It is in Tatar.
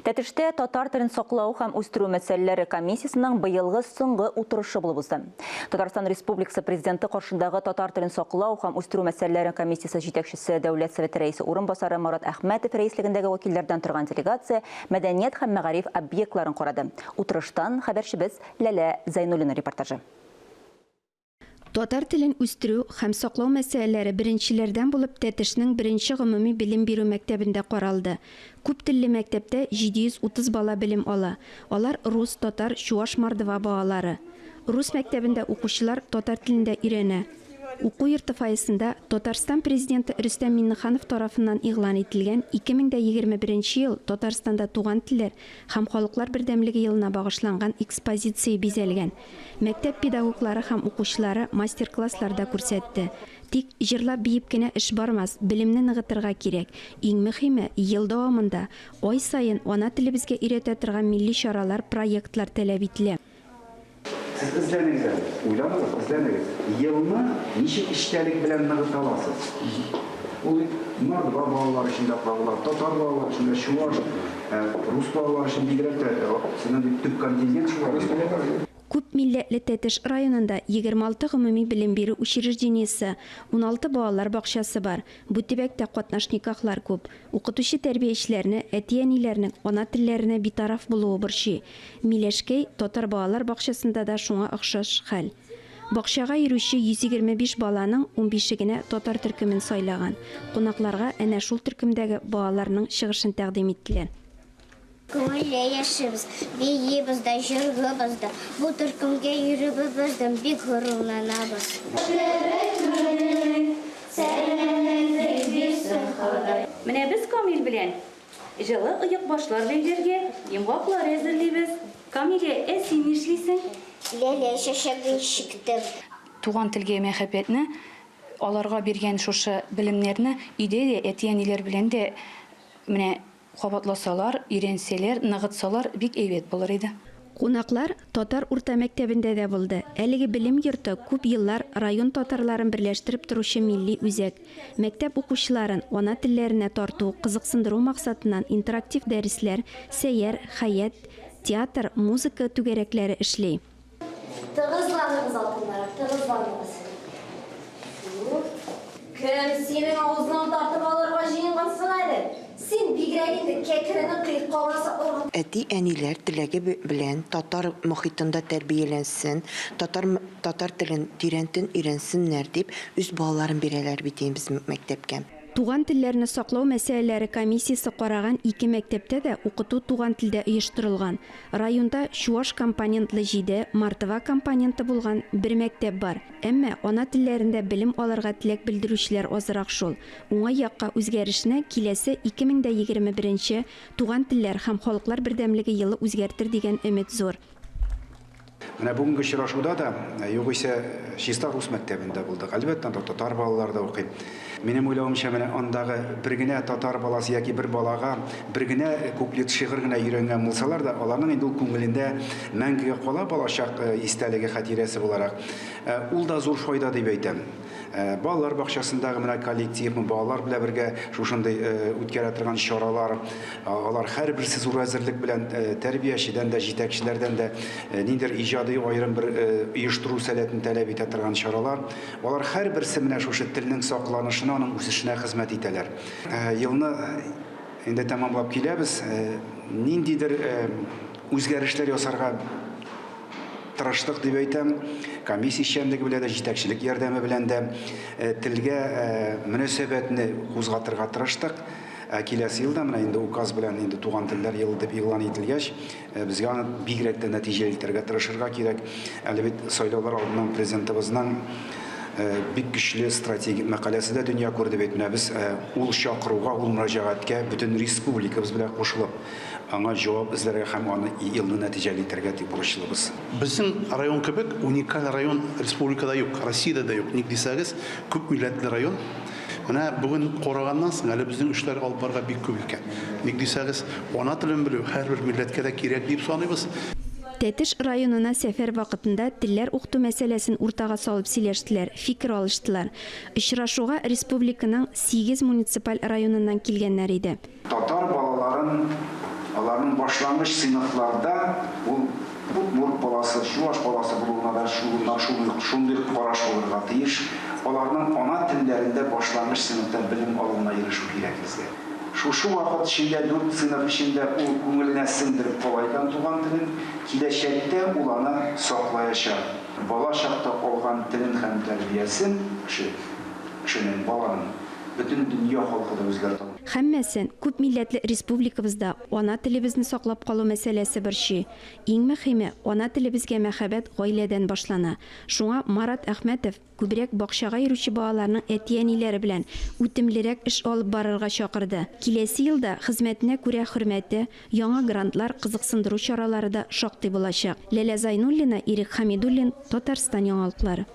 Тәтіште татар тілін сақлау һәм үстеру мәсьәләләре комиссиясының быелғы соңгы утырышы булып узды. Татарстан Республикасы президенты каршындагы татар тілін сақлау һәм үстеру мәсьәләләре комиссиясе җитәкчесе Дәүләт Советы рәисе урынбасары Марат Әхмәтов рәислегендәге вәкилләрдән торган делегация мәдәният һәм мәгариф объектларын карады. Утырыштан хәбәрчебез Ләлә Зайнуллина репортажы. Татар телен үстерү һәм саклау мәсьәләләре беренчеләрдән булып Тәтешнең беренче гомуми белем бирү мәктәбендә каралды. Күп телле мәктәптә 730 бала белем ала. Алар рус, татар, чуаш, мордва балалары. Рус мәктәбендә укучылар татар телендә өйрәнә. Уку йорты фойесында Татарстан президенты Рөстәм Миңнеханов тарафыннан игълан ителгән 2021 ел Татарстанда туган телләр һәм халыклар бердәмлеге елына багышланган экспозиция бизәлгән. Мәктәп педагоглары һәм укучылары мастер-классларда күрсәтте. Тик җырлап биеп кенә эш бармас, белемне ныгытырга кирәк. Иң мөһиме, ел дәвамында ай саен ана телебезгә өйрәтә торган милли чаралар, проектлар таләп ителә. Siz izlənizə, uylanırıq, izləniriz. Yılını nişik işgəlik bilən nığıt alasınız. Mardva bağlar içində bağlar, Tatar bağlar içində, Şuvar, Rus bağlar içində, sizin tüp kontingent Şuvar. Күп милләтле Тәтеш районында 26 гомуми белем бирү учреждениесе, 16 балалар бакчасы бар. Бу төбәктә катнашниклар күп. Укытучы тәрбиячеләрне, әти-әниләрнең ана телләренә битараф булуы борчый. Миләшкәй татар балалар бакчасында да шуңа охшаш хәл. Бакчага йөрүче 125 баланың 15-е генә татар төркемен сайлаган. Кунакларга әнә шул төркемдәге балаларның чыгышын тәкъдим иттеләр. Күңелле яшибез, биебез дә, җыргыбыз да, бу төркемгә йөрүбездән бик горурланабыз. Менә без Камил белән җылы оек башлар бәйләргә йомгаклар әзерлибез. Камилә, син нишлисең? Ләлә чәчәген чиктем. Туган телгә мәхәббәтне, аларга биргән шушы белемнәрне өйдә дә әти-әниләр белән дә менә кабатласалар, өйрәнсәләр, ныгытсалар бик әйбәт булыр иде. Кунаклар татар урта мәктәбендә дә булды. Әлеге белем йорты күп еллар район татарларын берләштереп торучы милли үзәк. Мәктәп укучыларын ана телләренә тарту, кызыксындыру максатыннан интерактив дәресләр, сәйяр, хәят, театр, музыка түгәрәкләре эшли. Тыгызланыгыз алтыннар, тыгызланыгыз. Кем синең авызыңнан тартып алырга җыенгансың әле? Син бигрәк инде кәкренең кыйкаласы Әти-әниләр теләге белән татар мохитында тәрбияләнсен, татар телен өйрәнсеннәр дип үз балаларын бирәләр бит без мәктәпкә. Туган телләрне саклау мәсьәләләре комиссиясе караган 2 мәктәптә дә укыту туган телдә оештырылган. Районда чуаш компонентлы 7, мордва компоненты булган 1 мәктәп бар. Әмма ана телләрендә белем алырга теләк белдерүчеләр азрак шул. Уңай якка үзгәрешне киләсе 2021 туган телләр һәм халыклар бердәмлеге елы үзгәртер дигән өмет зур. Менә бүгенге очрашуда да югыйсә чиста рус мәктәбендә булдык. Әлбәттә, татар балалар да укый. Минем уйлавымча, менә андагы бер генә татар баласы яки бер балага бер генә куплет шигырь генә өйрәнгән булсалар да, аларның инде ул күңелендә мәңгегә кала балачак истәлеге хатирәсе буларак. Ул да зур файда дип әйтәм. Балалар бакчасындагы менә коллектив, балалар белән бергә шушындай үткәрә торган чаралар, алар һәрберсе зур әзерлек белән тәрбиячедән дә, җитәкчеләрдән дә ниндидер иҗади аерым бер оештыру сәләтен таләп итә торган чаралар. Алар һәрберсе менә шушы телнең сакланышына, аның үсешенә хезмәт итәләр. Елны инде тәмамлап киләбез. Ниндидер үзгәрешләр ясарга тырыштык дип әйтәм. Комиссия эшчәнлеге белән дә, җитәкчелек ярдәме белән дә телгә мөнәсәбәтне кузгатырга тырыштык. Киләсе елда менә инде указ белән инде туган телләр елы дип игълан ителгәч, безгә аны бигрәк тә нәтиҗәле итәргә тырышырга кирәк. Әле бит сайлаулар алдыннан президентыбызның бик көчле стратегик мәкаләсе дә дөнья күрде бит. Менә без ул чакыруга, ул мөрәҗәгатькә бөтен республикабыз белән кушылып, аңа җавап эзләргә һәм аны елны нәтиҗәле итәргә дип бурычлыбыз. Безнең район кебек уникаль район республикада юк, Россиядә дә юк. Ник дисәгез, күп милләтле район. Менә бүген караганнан соң әле безнең эшләр алып барырга бик күп икән. Ник дисәгез, ана телен белү һәрбер милләткә дә кирәк дип саныйбыз. Тәтеш районына сәфәр вакытында телләр укыту мәсьәләсен уртага салып сөйләштеләр, фикер алыштылар. Очрашуга республиканың 8 муниципаль районыннан килгәннәр иде. Татар балаларын Аларның башлангыч сыйныфларда ул Удмурт баласы, Чуаш баласы булуына да шундый караш булырга тиеш. Аларның ана телләрендә башлангыч сыйныфта белем алуына ирешү кирәк безгә. Шушы вакыт içinde 4 сыйныф içinde ул күңеленә сеңдереп калайдан туган телен, киләчәктә ул аны саклаячак. Бала чакта алган телен һәм тәрбиясен кешенең баланың бөтен дөнья халкы да үзгәртә. Һәммәсен күп милләтле республикабызда ана телебезне саклап калу мәсьәләсе борчый. Иң мөһиме, ана телебезгә мәхәббәт гаиләдән башлана. Шуңа Марат Әхмәтов күбрәк бакчага йөрүче балаларның әти-әниләре белән үтемлерәк эш алып барырга чакырды. Киләсе елда хезмәтенә күрә хөрмәте, яңа грантлар, кызыксындыру чаралары да шактый булачак. Ләлә Зайнуллина, Ирек Хамидуллин, Татарстан яңалыклары.